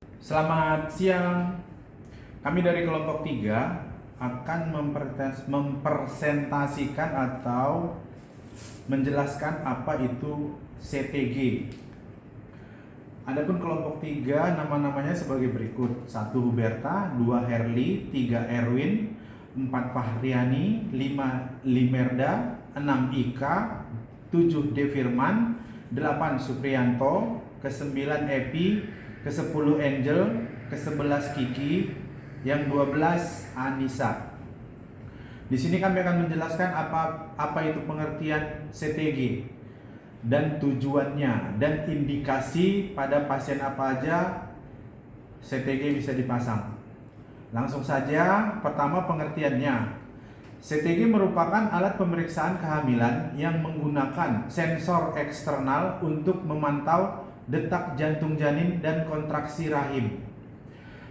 Selamat siang. Kami dari kelompok 3 akan mempresentasikan atau menjelaskan apa itu CTG. Adapun kelompok 3 nama-namanya sebagai berikut: 1 Huberta, 2 Herli, 3 Erwin, 4 Fahriani, 5 Limerda, 6 Ika, 7 Defirman, 8 Supriyanto, ke-9 Epi, ke-10 Angel, ke-11 Kiki, yang 12 Anissa. Di sini kami akan menjelaskan apa itu pengertian CTG dan tujuannya dan indikasi pada pasien apa aja CTG bisa dipasang. Langsung saja, pertama pengertiannya. CTG merupakan alat pemeriksaan kehamilan yang menggunakan sensor eksternal untuk memantau detak jantung janin dan kontraksi rahim.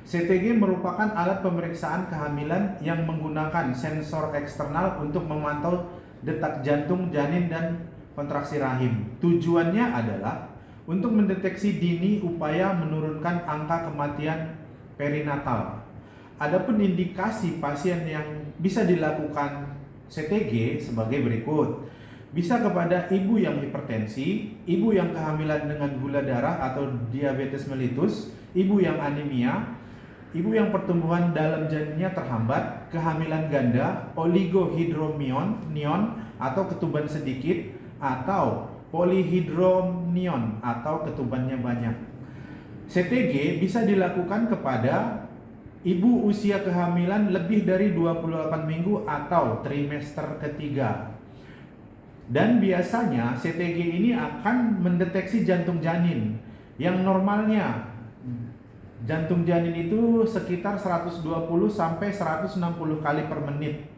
CTG merupakan alat pemeriksaan kehamilan yang menggunakan sensor eksternal untuk memantau detak jantung janin dan kontraksi rahim. Tujuannya adalah untuk mendeteksi dini upaya menurunkan angka kematian perinatal. Adapun indikasi pasien yang bisa dilakukan CTG sebagai berikut. Bisa kepada ibu yang hipertensi, ibu yang kehamilan dengan gula darah atau diabetes mellitus, ibu yang anemia, ibu yang pertumbuhan dalam janinnya terhambat, kehamilan ganda, oligohydramnion atau ketuban sedikit, atau polyhydramnion atau ketubannya banyak. CTG bisa dilakukan kepada ibu usia kehamilan lebih dari 28 minggu atau trimester ketiga. Dan biasanya CTG ini akan mendeteksi jantung janin yang normalnya jantung janin itu sekitar 120 sampai 160 kali per menit,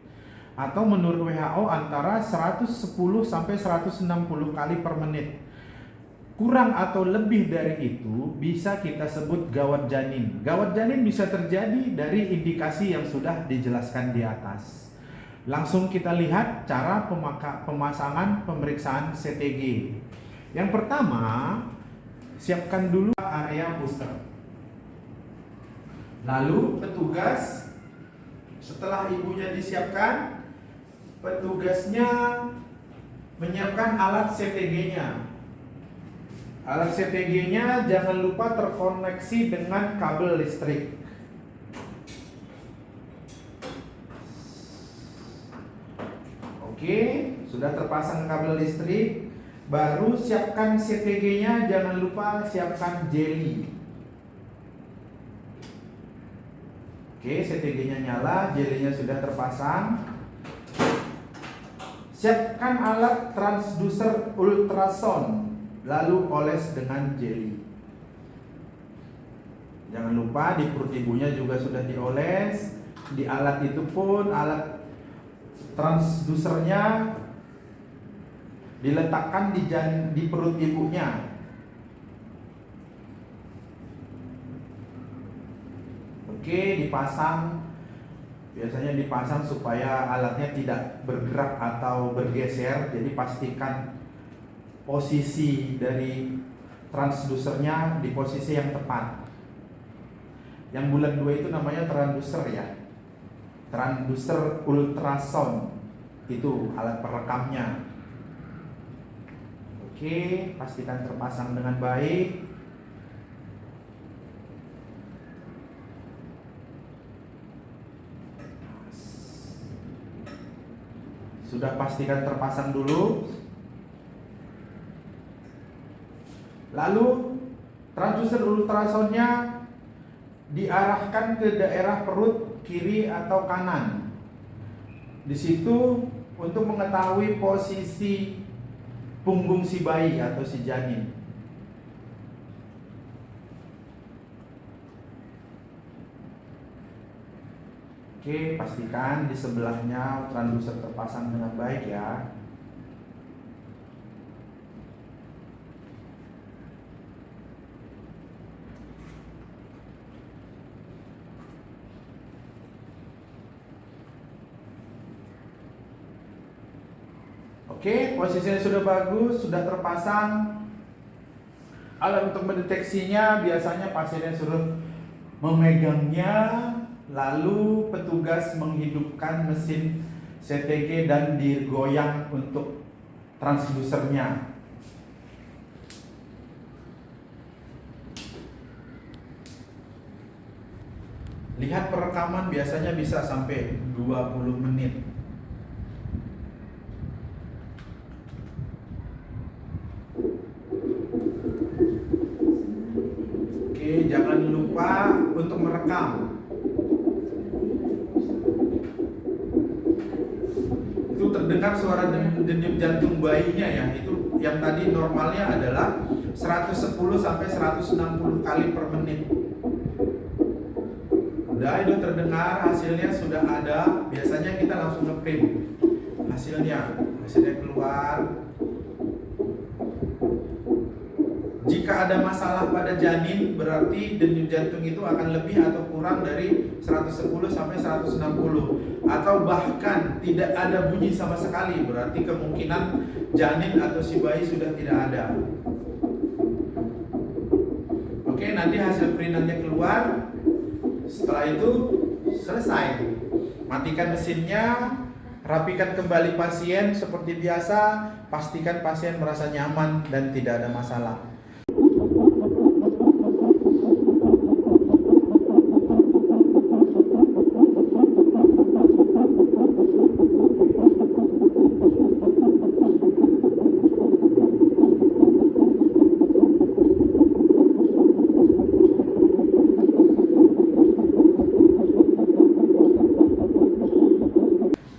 atau menurut WHO antara 110 sampai 160 kali per menit. Kurang atau lebih dari itu bisa kita sebut gawat janin. Gawat janin bisa terjadi dari indikasi yang sudah dijelaskan di atas. Langsung kita lihat cara pemasangan pemeriksaan CTG. Yang pertama, siapkan dulu area booster. Lalu petugas, setelah ibunya disiapkan, petugasnya menyiapkan alat CTG-nya. Alat CTG-nya jangan lupa terkoneksi dengan kabel listrik. Oke, sudah terpasang kabel listrik. Baru siapkan CTG-nya, jangan lupa siapkan jeli. Oke, CTG-nya nyala, jelinya sudah terpasang. Siapkan alat transducer ultrasound, lalu oles dengan jeli. Jangan lupa di perut ibunya juga sudah dioles. Di alat itu pun, alat transdusernya diletakkan di perut ibunya. Oke, dipasang. Biasanya dipasang supaya alatnya tidak bergerak atau bergeser. Jadi pastikan posisi dari transdusernya di posisi yang tepat. Yang bulat 2 itu namanya transducer ya. Transducer ultrasound itu alat perekamnya. Oke, pastikan terpasang dengan baik. Sudah pastikan terpasang dulu. Lalu transducer ultrasoundnya diarahkan ke daerah perut kiri atau kanan. Di situ untuk mengetahui posisi punggung si bayi atau si janin. Oke, pastikan di sebelahnya transducer terpasang dengan baik ya. Oke, posisinya sudah bagus, sudah terpasang. Alat untuk mendeteksinya biasanya pasiennya suruh memegangnya, lalu petugas menghidupkan mesin CTG dan digoyang untuk transdusernya. Lihat perekaman biasanya bisa sampai 20 menit. Oke, jangan lupa untuk merekam. Itu terdengar suara denyut jantung bayinya ya. Itu yang tadi normalnya adalah 110 sampai 160 kali per menit. Udah, itu terdengar, hasilnya sudah ada. Biasanya kita langsung ngeprint hasilnya keluar. Jika ada masalah pada janin, berarti denyut jantung itu akan lebih atau kurang dari 110 sampai 160, atau bahkan tidak ada bunyi sama sekali, berarti kemungkinan janin atau si bayi sudah tidak ada. Oke, nanti hasil printannya keluar. Setelah itu selesai. Matikan mesinnya, rapikan kembali pasien seperti biasa, pastikan pasien merasa nyaman dan tidak ada masalah.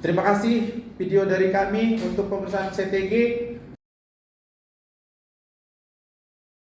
Terima kasih video dari kami untuk pemeriksaan CTG.